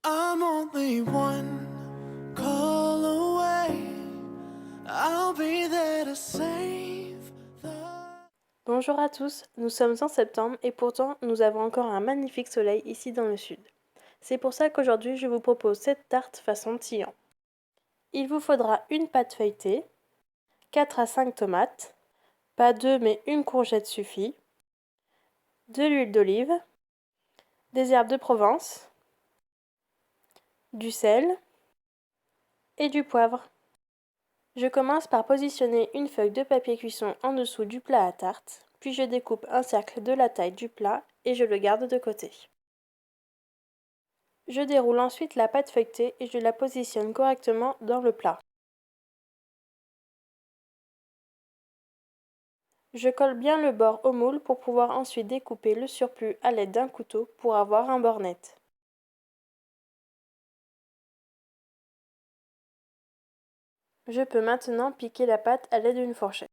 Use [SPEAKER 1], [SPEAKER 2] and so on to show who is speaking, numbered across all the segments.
[SPEAKER 1] I'm only one call away. I'll be there to save the...
[SPEAKER 2] Bonjour à tous, nous sommes en septembre et pourtant nous avons encore un magnifique soleil ici dans le sud. C'est pour ça qu'aujourd'hui je vous propose cette tarte façon Tian. Il vous faudra une pâte feuilletée, 4 à 5 tomates, pas 2 mais une courgette suffit, de l'huile d'olive, des herbes de Provence, du sel et du poivre. Je commence par positionner une feuille de papier cuisson en dessous du plat à tarte, puis je découpe un cercle de la taille du plat et je le garde de côté. Je déroule ensuite la pâte feuilletée et je la positionne correctement dans le plat. Je colle bien le bord au moule pour pouvoir ensuite découper le surplus à l'aide d'un couteau pour avoir un bord net. Je peux maintenant piquer la pâte à l'aide d'une fourchette.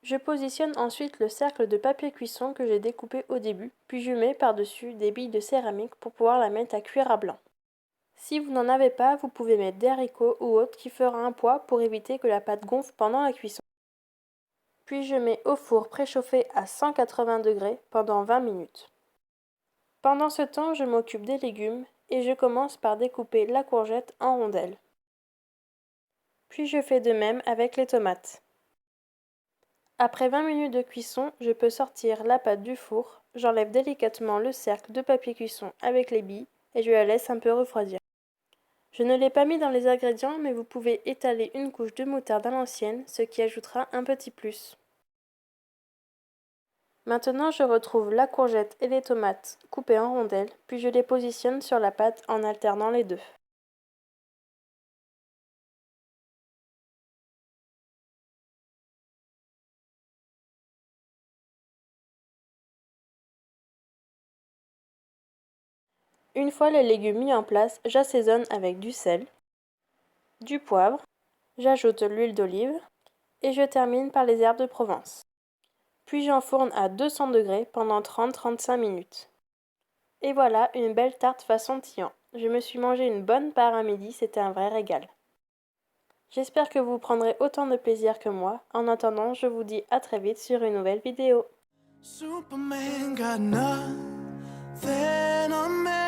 [SPEAKER 2] Je positionne ensuite le cercle de papier cuisson que j'ai découpé au début, puis je mets par-dessus des billes de céramique pour pouvoir la mettre à cuire à blanc. Si vous n'en avez pas, vous pouvez mettre des haricots ou autre qui fera un poids pour éviter que la pâte gonfle pendant la cuisson. Puis je mets au four préchauffé à 180 degrés pendant 20 minutes. Pendant ce temps, je m'occupe des légumes et je commence par découper la courgette en rondelles. Puis je fais de même avec les tomates. Après 20 minutes de cuisson, je peux sortir la pâte du four, j'enlève délicatement le cercle de papier cuisson avec les billes et je la laisse un peu refroidir. Je ne l'ai pas mis dans les ingrédients, mais vous pouvez étaler une couche de moutarde à l'ancienne, ce qui ajoutera un petit plus. Maintenant, je retrouve la courgette et les tomates coupées en rondelles, puis je les positionne sur la pâte en alternant les deux. Une fois les légumes mis en place, j'assaisonne avec du sel, du poivre, j'ajoute l'huile d'olive et je termine par les herbes de Provence. Puis j'enfourne à 200 degrés pendant 30-35 minutes. Et voilà une belle tarte façon Tian. Je me suis mangé une bonne part à midi, c'était un vrai régal. J'espère que vous prendrez autant de plaisir que moi. En attendant, je vous dis à très vite sur une nouvelle vidéo.
[SPEAKER 1] Superman got nothing on me.